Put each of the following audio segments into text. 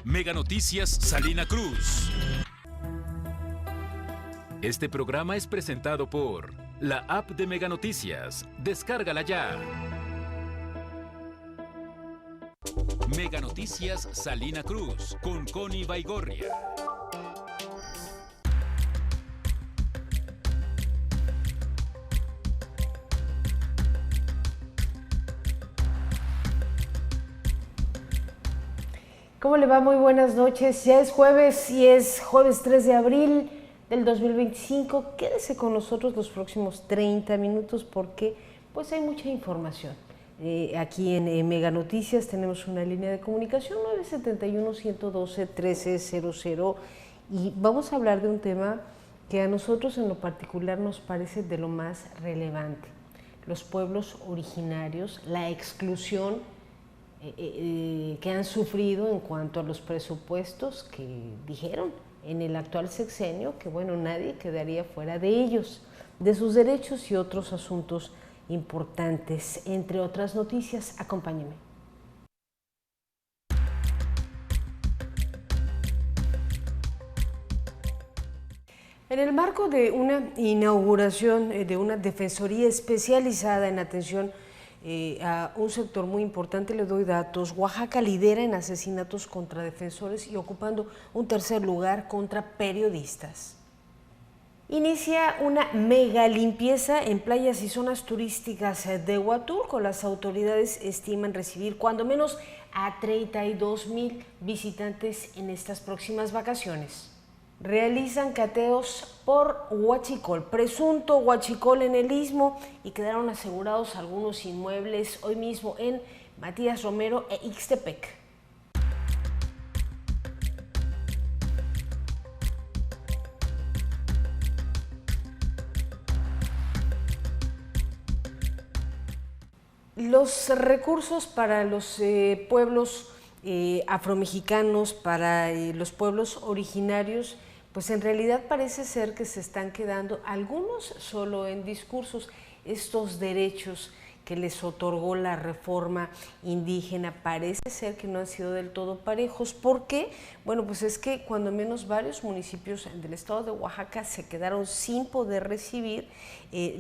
Mega Noticias Salina Cruz. Este programa es presentado por la app de Mega Noticias. Descárgala ya. Mega Noticias Salina Cruz con Connie Baigorria. ¿Cómo le va? Muy buenas noches. Ya es jueves y es jueves 3 de abril del 2025. Quédese con nosotros los próximos 30 minutos porque pues hay mucha información. Aquí en Mega Noticias tenemos una línea de comunicación 971-112-1300 y vamos a hablar de un tema que a nosotros en lo particular nos parece de lo más relevante. Los pueblos originarios, la exclusión que han sufrido en cuanto a los presupuestos que dijeron en el actual sexenio que bueno, nadie quedaría fuera de ellos, de sus derechos y otros asuntos importantes, entre otras noticias. Acompáñenme. En el marco de una inauguración de una defensoría especializada en atención a un sector muy importante, le doy datos. Oaxaca lidera en asesinatos contra defensores y ocupando un tercer lugar contra periodistas. Inicia una mega limpieza en playas y zonas turísticas de Huatulco. Las autoridades estiman recibir cuando menos a 32,000 visitantes en estas próximas vacaciones. Realizan cateos por huachicol, presunto huachicol en el Istmo, y quedaron asegurados algunos inmuebles hoy mismo en Matías Romero e Ixtepec. Los recursos para los pueblos afromexicanos, para los pueblos originarios, pues en realidad parece ser que se están quedando algunos solo en discursos. Estos derechos que les otorgó la reforma indígena parece ser que no han sido del todo parejos. ¿Por qué? Bueno, pues es que cuando menos varios municipios del estado de Oaxaca se quedaron sin poder recibir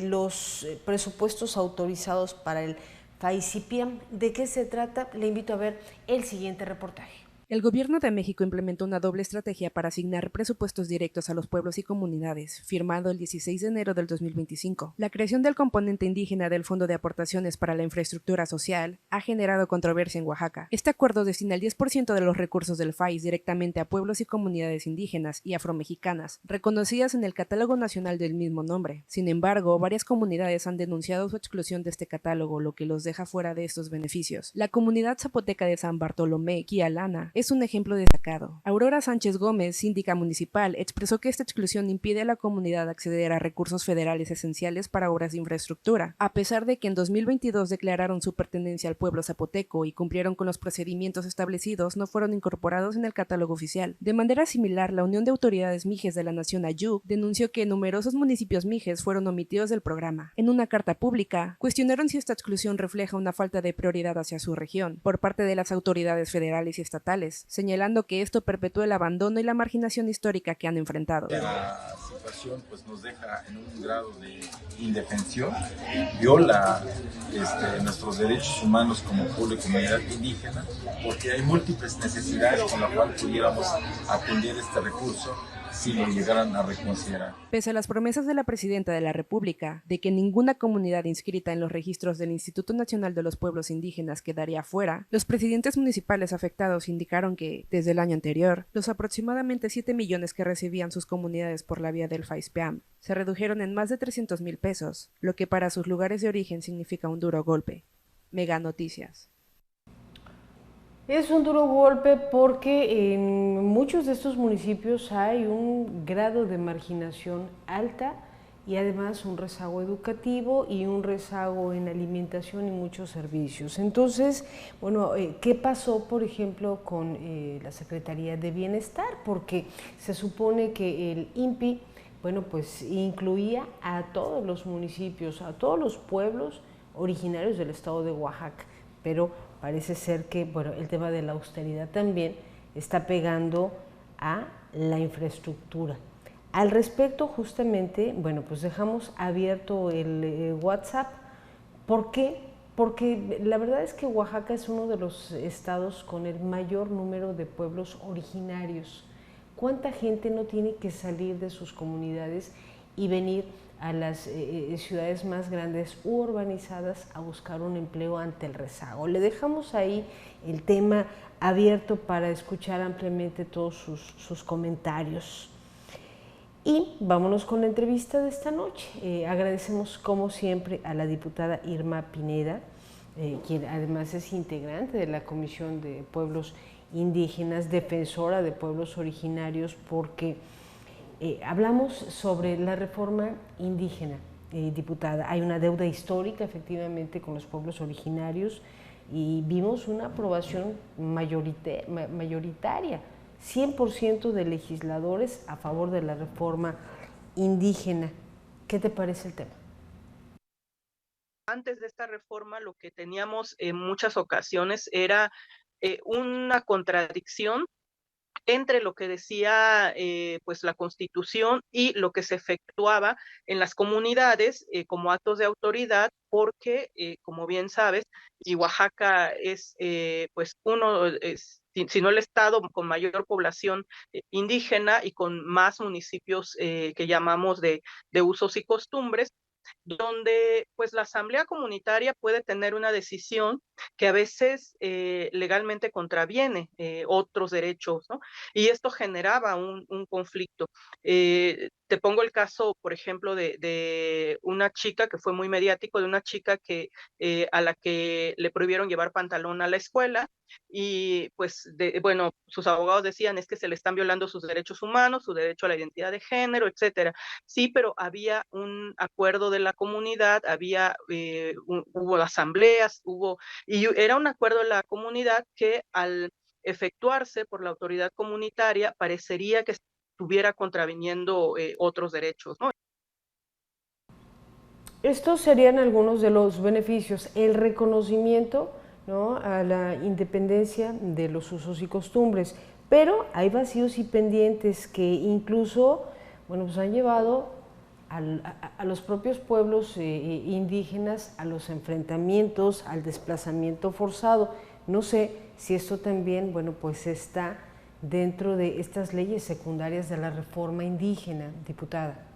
los presupuestos autorizados para el FAICIPIAM. ¿De qué se trata? Le invito a ver el siguiente reportaje. El Gobierno de México implementó una doble estrategia para asignar presupuestos directos a los pueblos y comunidades, firmado el 16 de enero del 2025. La creación del componente indígena del Fondo de Aportaciones para la Infraestructura Social ha generado controversia en Oaxaca. Este acuerdo destina el 10% de los recursos del FAIS directamente a pueblos y comunidades indígenas y afromexicanas, reconocidas en el Catálogo Nacional del mismo nombre. Sin embargo, varias comunidades han denunciado su exclusión de este catálogo, lo que los deja fuera de estos beneficios. La comunidad zapoteca de San Bartolomé, Quialana, es un ejemplo destacado. Aurora Sánchez Gómez, síndica municipal, expresó que esta exclusión impide a la comunidad acceder a recursos federales esenciales para obras de infraestructura, a pesar de que en 2022 declararon su pertenencia al pueblo zapoteco y cumplieron con los procedimientos establecidos, no fueron incorporados en el catálogo oficial. De manera similar, la Unión de Autoridades Mijes de la Nación Ayuk denunció que numerosos municipios mijes fueron omitidos del programa. En una carta pública, cuestionaron si esta exclusión refleja una falta de prioridad hacia su región por parte de las autoridades federales y estatales, señalando que esto perpetúa el abandono y la marginación histórica que han enfrentado. La situación pues nos deja en un grado de indefensión, viola nuestros derechos humanos como pueblo y comunidad indígena, porque hay múltiples necesidades con las cuales pudiéramos atender este recurso si lo llegaran a reconsiderar. Pese a las promesas de la Presidenta de la República de que ninguna comunidad inscrita en los registros del Instituto Nacional de los Pueblos Indígenas quedaría fuera, los presidentes municipales afectados indicaron que, desde el año anterior, los aproximadamente 7 millones que recibían sus comunidades por la vía del FAICIPIAM se redujeron en más de 300,000 pesos, lo que para sus lugares de origen significa un duro golpe. Mega Noticias. Es un duro golpe porque en muchos de estos municipios hay un grado de marginación alta y además un rezago educativo y un rezago en alimentación y muchos servicios. Entonces, bueno, ¿qué pasó, por ejemplo, con la Secretaría de Bienestar? Porque se supone que el INPI, bueno, pues incluía a todos los municipios, a todos los pueblos originarios del estado de Oaxaca, pero parece ser que, bueno, el tema de la austeridad también está pegando a la infraestructura. Al respecto, justamente, bueno, pues dejamos abierto el WhatsApp. ¿Por qué? Porque la verdad es que Oaxaca es uno de los estados con el mayor número de pueblos originarios. ¿Cuánta gente no tiene que salir de sus comunidades y venir a las ciudades más grandes u urbanizadas a buscar un empleo ante el rezago? Le dejamos ahí el tema abierto para escuchar ampliamente todos sus comentarios. Y vámonos con la entrevista de esta noche. Agradecemos como siempre a la diputada Irma Pineda, quien además es integrante de la Comisión de Pueblos Indígenas, defensora de pueblos originarios, porque hablamos sobre la reforma indígena, diputada. Hay una deuda histórica efectivamente con los pueblos originarios y vimos una aprobación mayoritaria, 100% de legisladores a favor de la reforma indígena. ¿Qué te parece el tema? Antes de esta reforma lo que teníamos en muchas ocasiones era una contradicción entre lo que decía pues la Constitución y lo que se efectuaba en las comunidades como actos de autoridad, porque como bien sabes, y Oaxaca es pues uno, si no el estado con mayor población indígena y con más municipios que llamamos de usos y costumbres, donde pues la asamblea comunitaria puede tener una decisión que a veces legalmente contraviene otros derechos, ¿no? Y esto generaba un conflicto. Te pongo el caso, por ejemplo, de una chica que fue muy mediático, de una chica que a la que le prohibieron llevar pantalón a la escuela, y pues, bueno, sus abogados decían es que se le están violando sus derechos humanos, su derecho a la identidad de género, etcétera. Sí, pero había un acuerdo de la comunidad, hubo asambleas, y era un acuerdo de la comunidad que al efectuarse por la autoridad comunitaria parecería que estuviera contraviniendo otros derechos, ¿no? Estos serían algunos de los beneficios: el reconocimiento, ¿no?, a la independencia de los usos y costumbres, pero hay vacíos y pendientes que incluso, bueno, pues han llevado a los propios pueblos indígenas a los enfrentamientos, al desplazamiento forzado. No sé si esto también, bueno, pues está dentro de estas leyes secundarias de la reforma indígena, diputada.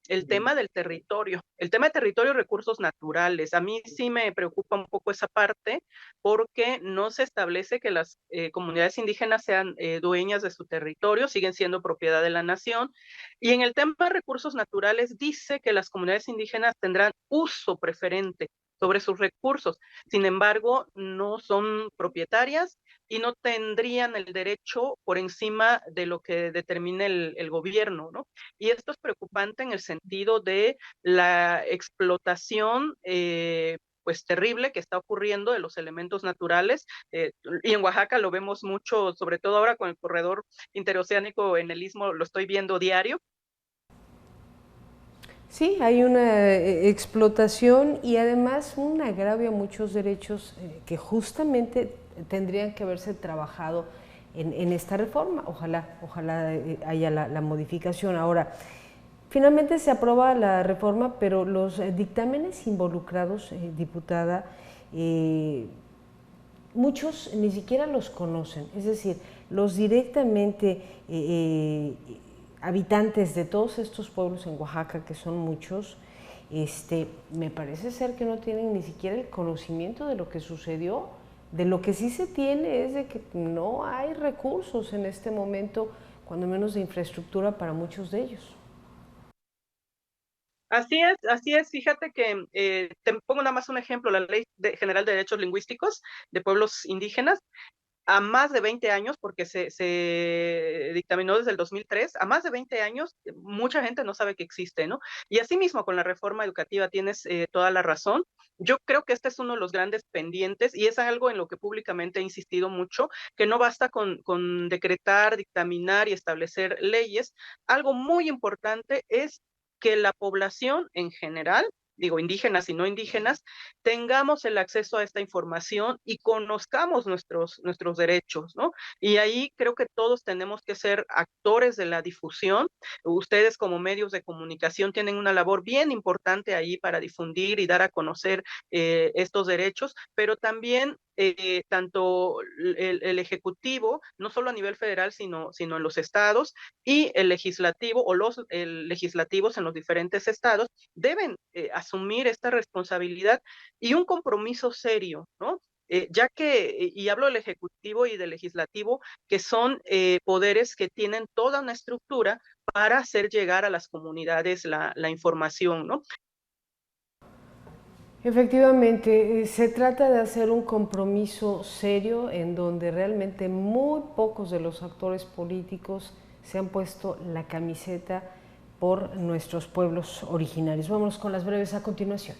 El tema del territorio, el tema de territorio y recursos naturales. A mí sí me preocupa un poco esa parte, porque no se establece que las comunidades indígenas sean dueñas de su territorio, siguen siendo propiedad de la nación. Y en el tema de recursos naturales dice que las comunidades indígenas tendrán uso preferente sobre sus recursos. Sin embargo, no son propietarias y no tendrían el derecho por encima de lo que determine el gobierno, ¿no? Y esto es preocupante en el sentido de la explotación pues terrible que está ocurriendo de los elementos naturales, y en Oaxaca lo vemos mucho, sobre todo ahora con el corredor interoceánico en el Istmo, lo estoy viendo diario. Sí, hay una explotación y además un agravio a muchos derechos que justamente tendrían que haberse trabajado en esta reforma. Ojalá haya la modificación. Ahora, finalmente se aprueba la reforma, pero los dictámenes involucrados, diputada, muchos ni siquiera los conocen, es decir, los directamente habitantes de todos estos pueblos en Oaxaca, que son muchos, me parece ser que no tienen ni siquiera el conocimiento de lo que sucedió. De lo que sí se tiene es de que no hay recursos en este momento, cuando menos de infraestructura para muchos de ellos. Así es, fíjate que te pongo nada más un ejemplo, la Ley General de Derechos Lingüísticos de Pueblos Indígenas, a más de 20 años, porque se dictaminó desde el 2003, a más de 20 años, mucha gente no sabe que existe, ¿no? Y asimismo con la reforma educativa tienes toda la razón. Yo creo que este es uno de los grandes pendientes y es algo en lo que públicamente he insistido mucho, que no basta con decretar, dictaminar y establecer leyes. Algo muy importante es que la población en general indígenas y no indígenas, tengamos el acceso a esta información y conozcamos nuestros derechos, ¿no? Y ahí creo que todos tenemos que ser actores de la difusión. Ustedes como medios de comunicación tienen una labor bien importante ahí para difundir y dar a conocer estos derechos, pero también tanto el Ejecutivo, no solo a nivel federal, sino en los estados, y el legislativo o los legislativos en los diferentes estados deben asumir esta responsabilidad y un compromiso serio, ¿no? Ya que, y hablo del Ejecutivo y del Legislativo, que son poderes que tienen toda una estructura para hacer llegar a las comunidades la información, ¿no? Efectivamente, se trata de hacer un compromiso serio en donde realmente muy pocos de los actores políticos se han puesto la camiseta por nuestros pueblos originarios. Vámonos con las breves a continuación.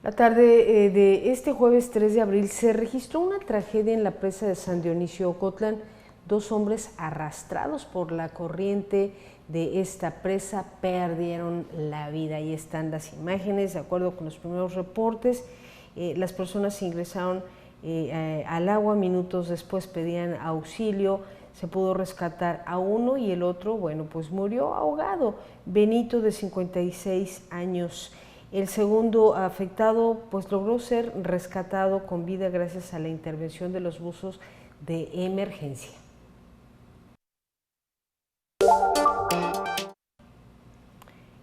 La tarde de este jueves 3 de abril se registró una tragedia en la presa de San Dionisio Ocotlán. 2 hombres arrastrados por la corriente de esta presa perdieron la vida. Ahí están las imágenes, de acuerdo con los primeros reportes. Las personas ingresaron al agua, minutos después pedían auxilio, se pudo rescatar a uno y el otro, bueno, pues murió ahogado. Benito, de 56 años. El segundo afectado pues logró ser rescatado con vida gracias a la intervención de los buzos de emergencia.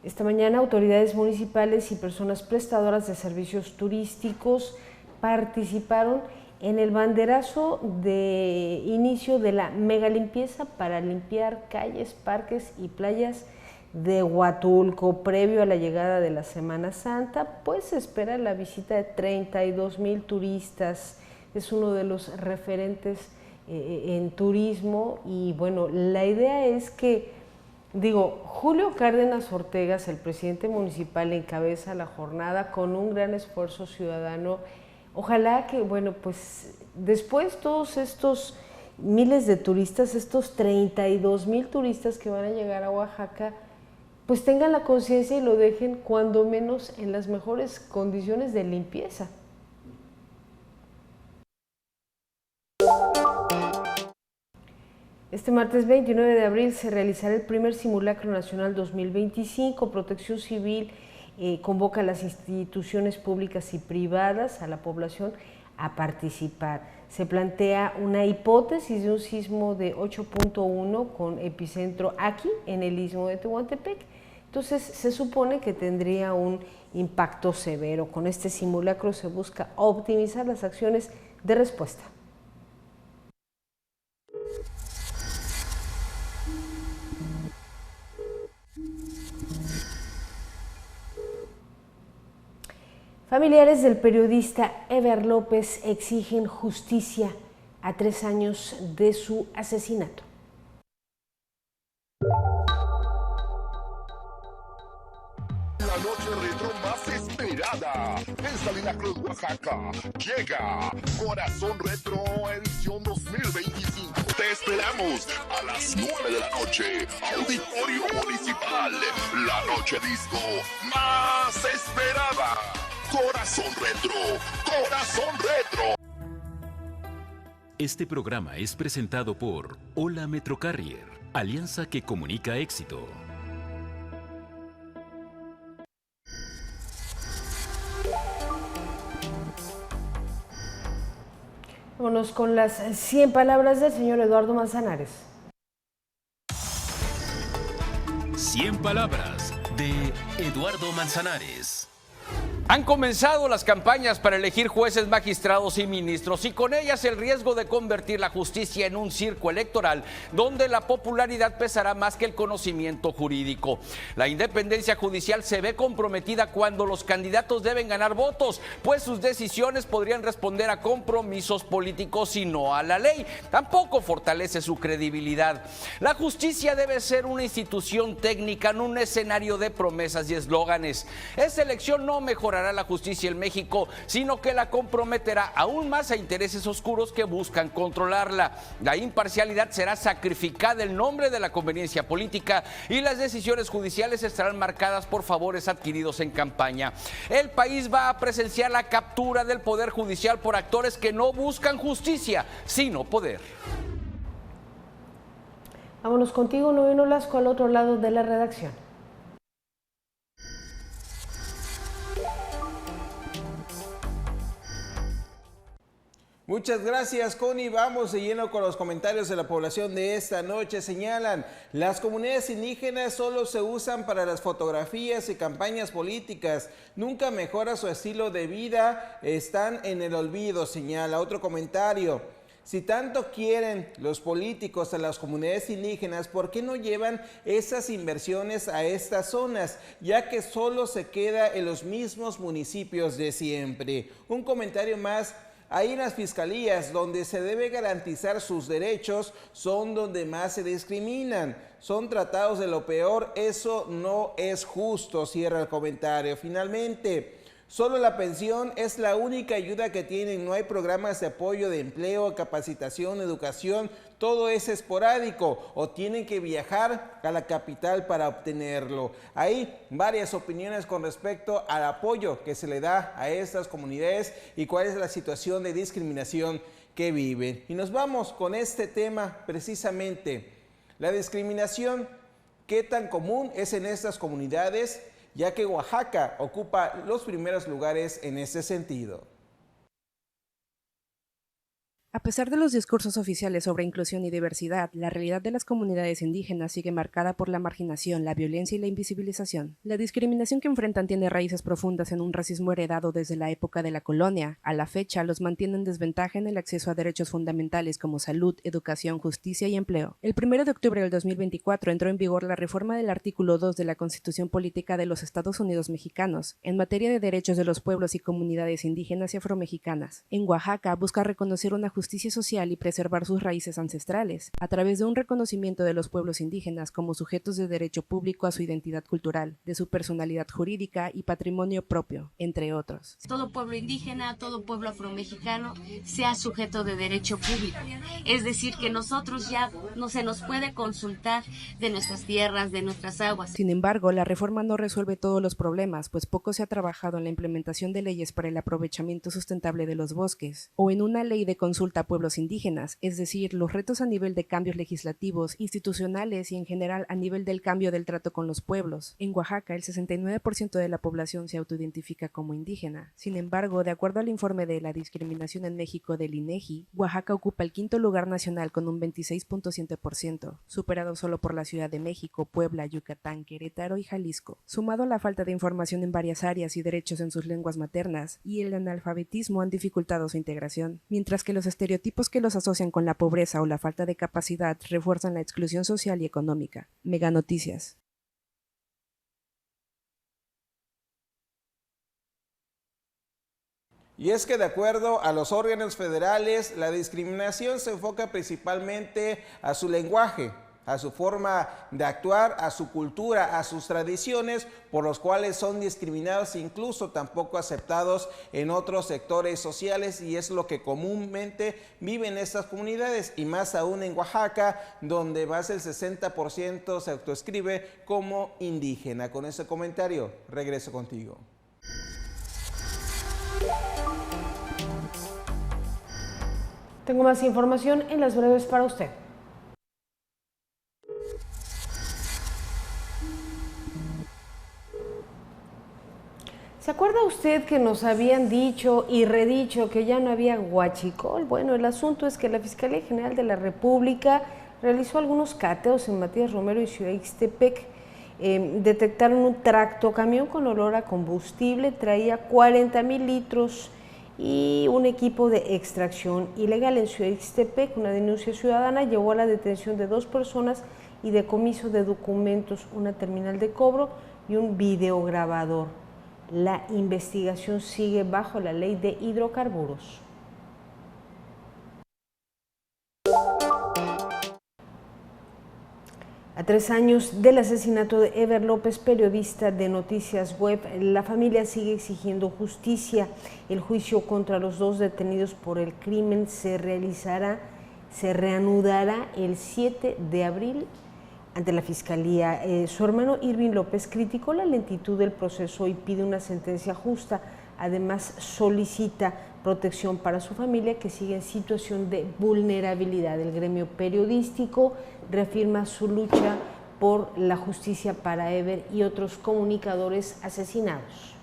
Esta mañana autoridades municipales y personas prestadoras de servicios turísticos participaron en el banderazo de inicio de la mega limpieza para limpiar calles, parques y playas de Huatulco. Previo a la llegada de la Semana Santa, pues se espera la visita de 32,000 turistas. Es uno de los referentes en turismo y bueno, la idea es que, Julio Cárdenas Ortegas, el presidente municipal, encabeza la jornada con un gran esfuerzo ciudadano. Ojalá que, bueno, pues después todos estos miles de turistas, estos 32,000 turistas que van a llegar a Oaxaca, pues tengan la conciencia y lo dejen cuando menos en las mejores condiciones de limpieza. Este martes 29 de abril se realizará el primer simulacro nacional 2025. Protección Civil convoca a las instituciones públicas y privadas, a la población, a participar. Se plantea una hipótesis de un sismo de 8.1 con epicentro aquí, en el istmo de Tehuantepec. Entonces, se supone que tendría un impacto severo. Con este simulacro se busca optimizar las acciones de respuesta. Familiares del periodista Eber López exigen justicia a 3 años de su asesinato. La noche retro más esperada en Salina Cruz, Oaxaca. Llega Corazón Retro edición 2025. Te esperamos a las 9 de la noche. Auditorio Municipal. La noche disco más esperada. Corazón Retro. Corazón Retro. Este programa es presentado por Hola Metrocarrier, alianza que comunica éxito. Vámonos con las 100 palabras del señor Eduardo Manzanares. 100 palabras de Eduardo Manzanares. Han comenzado las campañas para elegir jueces, magistrados y ministros y con ellas el riesgo de convertir la justicia en un circo electoral donde la popularidad pesará más que el conocimiento jurídico. La independencia judicial se ve comprometida cuando los candidatos deben ganar votos, pues sus decisiones podrían responder a compromisos políticos y no a la ley. Tampoco fortalece su credibilidad. La justicia debe ser una institución técnica, no un escenario de promesas y eslóganes. Esta elección no mejorará mejorará la justicia en México, sino que la comprometerá aún más a intereses oscuros que buscan controlarla. La imparcialidad será sacrificada en nombre de la conveniencia política y las decisiones judiciales estarán marcadas por favores adquiridos en campaña. El país va a presenciar la captura del Poder Judicial por actores que no buscan justicia, sino poder. Vámonos contigo, Noé Nolasco, al otro lado de la redacción. Muchas gracias, Connie. Vamos de lleno con los comentarios de la población de esta noche. Señalan, las comunidades indígenas solo se usan para las fotografías y campañas políticas. Nunca mejora su estilo de vida, están en el olvido, señala. Otro comentario. Si tanto quieren los políticos a las comunidades indígenas, ¿por qué no llevan esas inversiones a estas zonas? Ya que solo se queda en los mismos municipios de siempre. Un comentario más. Ahí en las fiscalías, donde se debe garantizar sus derechos, son donde más se discriminan. Son tratados de lo peor, eso no es justo, cierra el comentario. Finalmente, solo la pensión es la única ayuda que tienen, no hay programas de apoyo de empleo, capacitación, educación, todo es esporádico o tienen que viajar a la capital para obtenerlo. Hay varias opiniones con respecto al apoyo que se le da a estas comunidades y cuál es la situación de discriminación que viven. Y nos vamos con este tema precisamente, la discriminación, ¿qué tan común es en estas comunidades? Ya que Oaxaca ocupa los primeros lugares en ese sentido. A pesar de los discursos oficiales sobre inclusión y diversidad, la realidad de las comunidades indígenas sigue marcada por la marginación, la violencia y la invisibilización. La discriminación que enfrentan tiene raíces profundas en un racismo heredado desde la época de la colonia. A la fecha, los mantiene en desventaja en el acceso a derechos fundamentales como salud, educación, justicia y empleo. El 1 de octubre del 2024 entró en vigor la reforma del artículo 2 de la Constitución Política de los Estados Unidos Mexicanos, en materia de derechos de los pueblos y comunidades indígenas y afromexicanas. En Oaxaca busca reconocer una justicia social y preservar sus raíces ancestrales, a través de un reconocimiento de los pueblos indígenas como sujetos de derecho público a su identidad cultural, de su personalidad jurídica y patrimonio propio, entre otros. Todo pueblo indígena, todo pueblo afromexicano sea sujeto de derecho público. Es decir, que nosotros ya no se nos puede consultar de nuestras tierras, de nuestras aguas. Sin embargo, la reforma no resuelve todos los problemas, pues poco se ha trabajado en la implementación de leyes para el aprovechamiento sustentable de los bosques, o en una ley de consulta a pueblos indígenas, es decir, los retos a nivel de cambios legislativos, institucionales y en general a nivel del cambio del trato con los pueblos. En Oaxaca, el 69% de la población se autoidentifica como indígena. Sin embargo, de acuerdo al informe de la discriminación en México del INEGI, Oaxaca ocupa el 5º lugar nacional con un 26.7%, superado solo por la Ciudad de México, Puebla, Yucatán, Querétaro y Jalisco. Sumado a la falta de información en varias áreas y derechos en sus lenguas maternas y el analfabetismo han dificultado su integración, mientras que los estereotipos que los asocian con la pobreza o la falta de capacidad refuerzan la exclusión social y económica. Mega Noticias. Y es que de acuerdo a los órganos federales, la discriminación se enfoca principalmente a su lenguaje, a su forma de actuar, a su cultura, a sus tradiciones, por los cuales son discriminados e incluso tampoco aceptados en otros sectores sociales, y es lo que comúnmente viven estas comunidades, y más aún en Oaxaca, donde más del 60% se autoescribe como indígena. Con ese comentario, regreso contigo. Tengo más información en las breves para usted. ¿Se acuerda usted que nos habían dicho y redicho que ya no había huachicol? Bueno, el asunto es que la Fiscalía General de la República realizó algunos cateos en Matías Romero y Ciudad Ixtepec. Detectaron un tractocamión con olor a combustible, traía 40,000 litros y un equipo de extracción ilegal. En Ciudad Ixtepec, una denuncia ciudadana llevó a la detención de 2 personas y decomiso de documentos, una terminal de cobro y un videograbador. La investigación sigue bajo la ley de hidrocarburos. A 3 años del asesinato de Eber López, periodista de Noticias Web, la familia sigue exigiendo justicia. El juicio contra los 2 detenidos por el crimen se reanudará el 7 de abril ante la Fiscalía. Su hermano Irving López criticó la lentitud del proceso y pide una sentencia justa. Además, solicita protección para su familia, que sigue en situación de vulnerabilidad. El gremio periodístico reafirma su lucha por la justicia para Eber y otros comunicadores asesinados.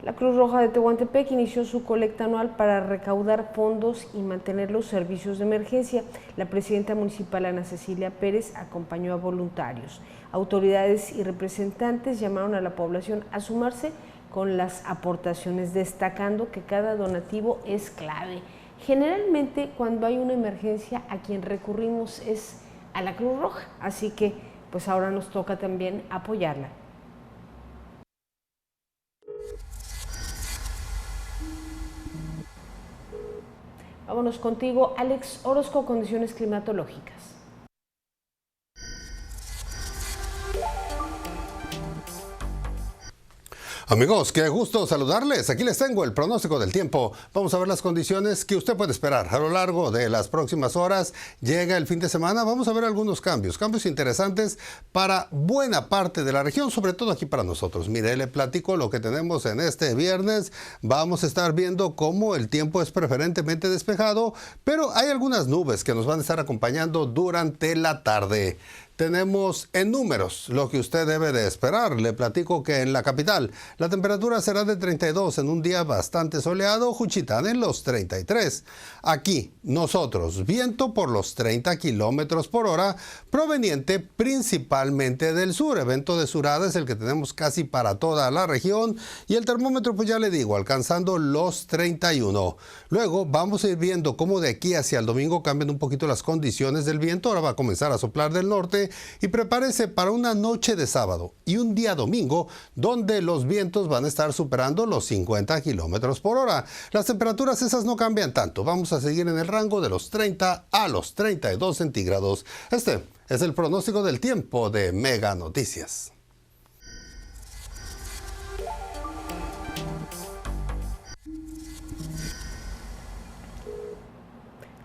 La Cruz Roja de Tehuantepec inició su colecta anual para recaudar fondos y mantener los servicios de emergencia. La presidenta municipal, Ana Cecilia Pérez, acompañó a voluntarios. Autoridades y representantes llamaron a la población a sumarse con las aportaciones, destacando que cada donativo es clave. Generalmente, cuando hay una emergencia, a quien recurrimos es a la Cruz Roja, así que pues ahora nos toca también apoyarla. Vámonos contigo, Alex Orozco, condiciones climatológicas. Amigos, qué gusto saludarles. Aquí les tengo el pronóstico del tiempo. Vamos a ver las condiciones que usted puede esperar a lo largo de las próximas horas. Llega el fin de semana, vamos a ver algunos cambios interesantes para buena parte de la región, sobre todo aquí para nosotros. Mire, le platico lo que tenemos en este viernes. Vamos a estar viendo cómo el tiempo es preferentemente despejado, pero hay algunas nubes que nos van a estar acompañando durante la tarde. Tenemos en números lo que usted debe de esperar. Le platico que en la capital la temperatura será de 32 en un día bastante soleado, Juchitán en los 33. Aquí nosotros, viento por los 30 kilómetros por hora, proveniente principalmente del sur. Evento de surada es el que tenemos casi para toda la región y el termómetro, pues ya le digo, alcanzando los 31. Luego vamos a ir viendo cómo de aquí hacia el domingo cambian un poquito las condiciones del viento. Ahora va a comenzar a soplar del norte. Y prepárese para una noche de sábado y un día domingo donde los vientos van a estar superando los 50 kilómetros por hora. Las temperaturas esas no cambian tanto. Vamos a seguir en el rango de los 30 a los 32 centígrados. Este es el pronóstico del tiempo de Mega Noticias.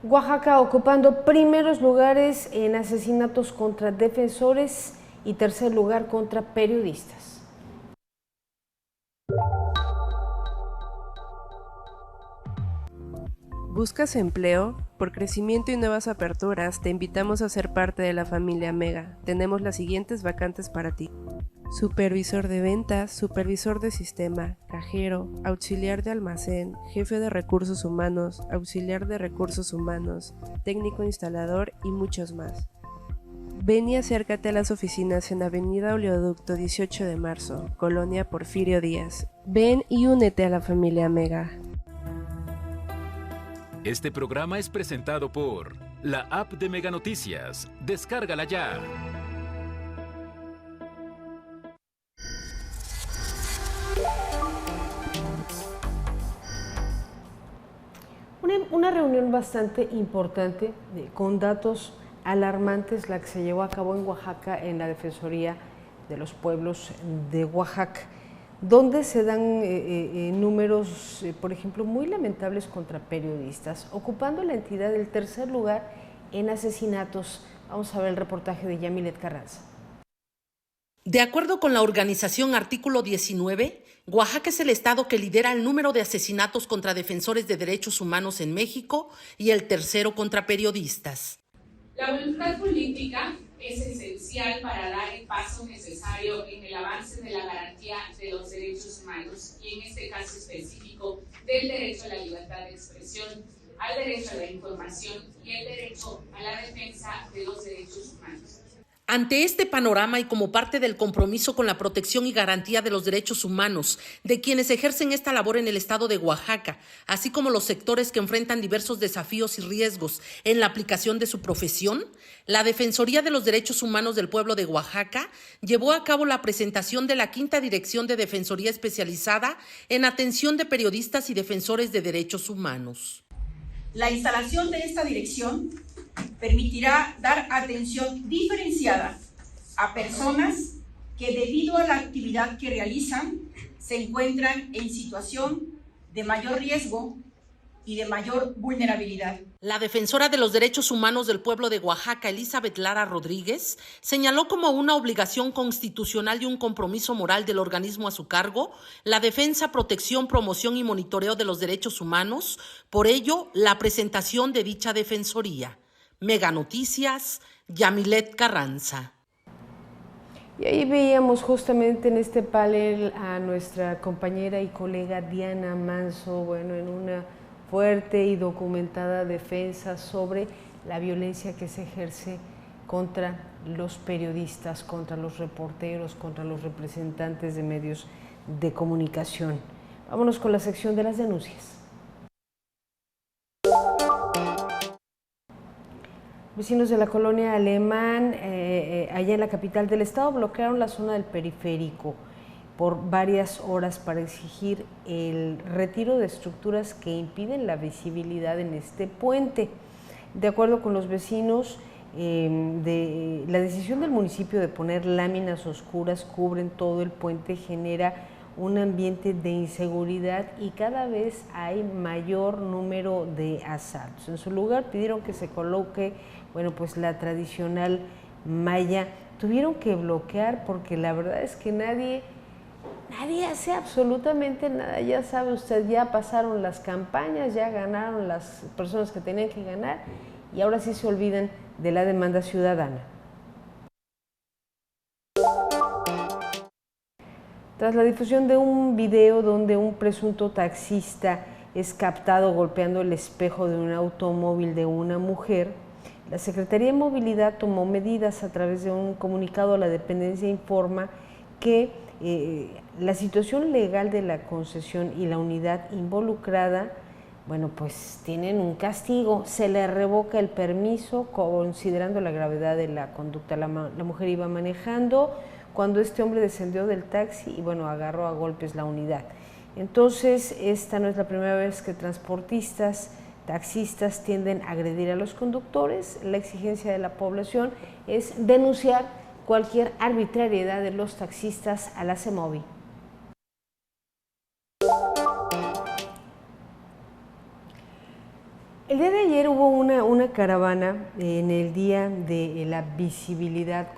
Oaxaca ocupando primeros lugares en asesinatos contra defensores y tercer lugar contra periodistas. ¿Buscas empleo? Por crecimiento y nuevas aperturas, te invitamos a ser parte de la familia Mega. Tenemos las siguientes vacantes para ti: supervisor de ventas, supervisor de sistema, cajero, auxiliar de almacén, jefe de recursos humanos, auxiliar de recursos humanos, técnico instalador y muchos más. Ven y acércate a las oficinas en Avenida Oleoducto 18 de marzo, Colonia Porfirio Díaz. Ven y únete a la familia Mega. Este programa es presentado por la app de Mega Noticias. Descárgala ya. Una reunión bastante importante con datos alarmantes, la que se llevó a cabo en Oaxaca, en la Defensoría de los Pueblos de Oaxaca, donde se dan números, por ejemplo, muy lamentables contra periodistas, ocupando la entidad del tercer lugar en asesinatos. Vamos a ver el reportaje de Yamilet Carranza. De acuerdo con la organización Artículo 19, Oaxaca es el estado que lidera el número de asesinatos contra defensores de derechos humanos en México y el tercero contra periodistas. La voluntad política es esencial para dar el paso necesario en el avance de la garantía de los derechos humanos y en este caso específico del derecho a la libertad de expresión, al derecho a la información y el derecho a la defensa de los derechos humanos. Ante este panorama y como parte del compromiso con la protección y garantía de los derechos humanos de quienes ejercen esta labor en el estado de Oaxaca, así como los sectores que enfrentan diversos desafíos y riesgos en la aplicación de su profesión, la Defensoría de los Derechos Humanos del Pueblo de Oaxaca llevó a cabo la presentación de la 5ª Dirección de Defensoría Especializada en Atención de Periodistas y Defensores de Derechos Humanos. La instalación de esta dirección permitirá dar atención diferenciada a personas que debido a la actividad que realizan se encuentran en situación de mayor riesgo y de mayor vulnerabilidad. La defensora de los derechos humanos del pueblo de Oaxaca, Elizabeth Lara Rodríguez, señaló como una obligación constitucional y un compromiso moral del organismo a su cargo la defensa, protección, promoción y monitoreo de los derechos humanos, por ello, la presentación de dicha defensoría. Mega Noticias, Yamilet Carranza. Y ahí veíamos justamente en este panel a nuestra compañera y colega Diana Manso, bueno, en una fuerte y documentada defensa sobre la violencia que se ejerce contra los periodistas, contra los reporteros, contra los representantes de medios de comunicación. Vámonos con la sección de las denuncias. Vecinos de la colonia Alemán, allá en la capital del estado, bloquearon la zona del periférico por varias horas para exigir el retiro de estructuras que impiden la visibilidad en este puente. De acuerdo con los vecinos, la decisión del municipio de poner láminas oscuras cubren todo el puente genera un ambiente de inseguridad y cada vez hay mayor número de asaltos. En su lugar pidieron que se coloque, bueno, pues la tradicional malla. Tuvieron que bloquear porque la verdad es que nadie hace absolutamente nada. Ya sabe usted, ya pasaron las campañas, ya ganaron las personas que tenían que ganar y ahora sí se olvidan de la demanda ciudadana. Tras la difusión de un video donde un presunto taxista es captado golpeando el espejo de un automóvil de una mujer, la Secretaría de Movilidad tomó medidas. A través de un comunicado, la dependencia informa que la situación legal de la concesión y la unidad involucrada, bueno, pues tienen un castigo. Se le revoca el permiso considerando la gravedad de la conducta. La mujer iba manejando cuando este hombre descendió del taxi y, bueno, agarró a golpes la unidad. Entonces, esta no es la primera vez que transportistas, taxistas tienden a agredir a los conductores. La exigencia de la población es denunciar cualquier arbitrariedad de los taxistas a la CEMOVI. El día de ayer hubo una caravana en el Día de la Visibilidad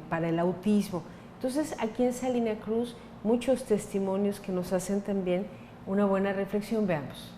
para el Autismo. Entonces, aquí en Salina Cruz, muchos testimonios que nos hacen también una buena reflexión. Veamos.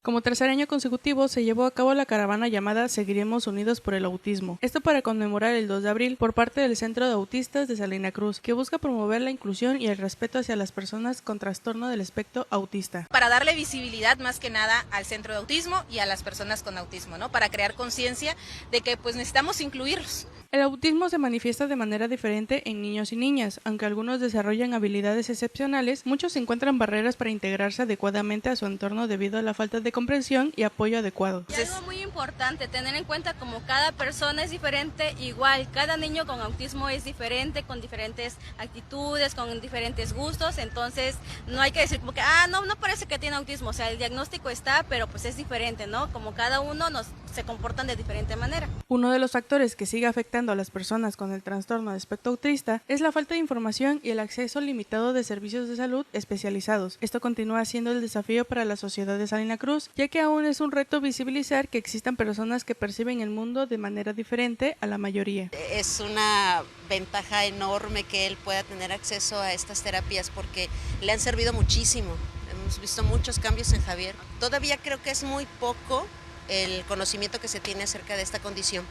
Como tercer año consecutivo se llevó a cabo la caravana llamada Seguiremos Unidos por el Autismo. Esto para conmemorar el 2 de abril por parte del Centro de Autistas de Salina Cruz, que busca promover la inclusión y el respeto hacia las personas con trastorno del espectro autista. Para darle visibilidad más que nada al Centro de Autismo y a las personas con autismo, ¿no? Para crear conciencia de que pues necesitamos incluirlos. El autismo se manifiesta de manera diferente en niños y niñas. Aunque algunos desarrollan habilidades excepcionales, muchos encuentran barreras para integrarse adecuadamente a su entorno debido a la falta de comprensión y apoyo adecuado. Y algo muy importante, tener en cuenta como cada persona es diferente, igual cada niño con autismo es diferente, con diferentes actitudes, con diferentes gustos, entonces no hay que decir como que, no parece que tiene autismo, o sea, el diagnóstico está, pero pues es diferente, ¿no? Como cada uno se comportan de diferente manera. Uno de los factores que sigue afectando a las personas con el trastorno de espectro autista es la falta de información y el acceso limitado de servicios de salud especializados. Esto continúa siendo el desafío para la sociedad de Salina Cruz, ya que aún es un reto visibilizar que existan personas que perciben el mundo de manera diferente a la mayoría. Es una ventaja enorme que él pueda tener acceso a estas terapias porque le han servido muchísimo. Hemos visto muchos cambios en Javier. Todavía creo que es muy poco el conocimiento que se tiene acerca de esta condición.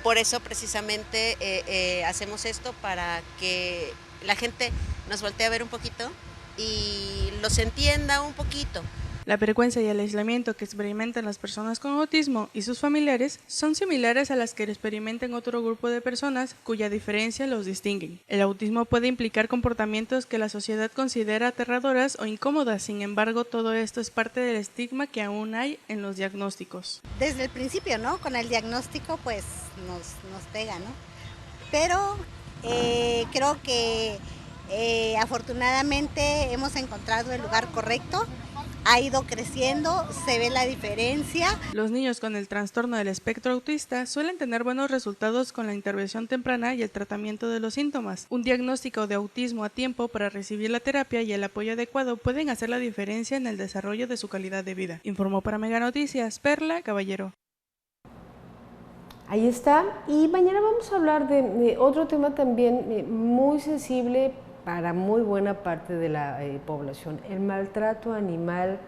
Por eso precisamente hacemos esto para que la gente nos voltee a ver un poquito y los entienda un poquito. La vergüenza y el aislamiento que experimentan las personas con autismo y sus familiares son similares a las que experimentan otro grupo de personas cuya diferencia los distinguen. El autismo puede implicar comportamientos que la sociedad considera aterradoras o incómodas, sin embargo, todo esto es parte del estigma que aún hay en los diagnósticos. Desde el principio, ¿no? Con el diagnóstico, pues nos pega, ¿no? Pero creo que afortunadamente hemos encontrado el lugar correcto. ha ido creciendo, se ve la diferencia. Los niños con el trastorno del espectro autista suelen tener buenos resultados con la intervención temprana y el tratamiento de los síntomas. Un diagnóstico de autismo a tiempo para recibir la terapia y el apoyo adecuado pueden hacer la diferencia en el desarrollo de su calidad de vida. Informó para Mega Noticias Perla Caballero. Ahí está. Y mañana vamos a hablar de otro tema también muy sensible para muy buena parte de la población, el maltrato animal.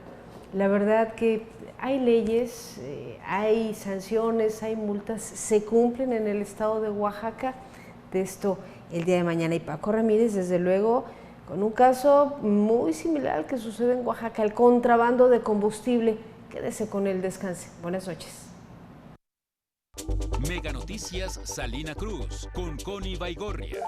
La verdad que hay leyes, hay sanciones, hay multas, se cumplen en el estado de Oaxaca. De esto el día de mañana. Y Paco Ramírez, desde luego, con un caso muy similar al que sucede en Oaxaca, el contrabando de combustible. Quédese con él, descanse. Buenas noches. Mega Noticias Salina Cruz con Connie Baigorria.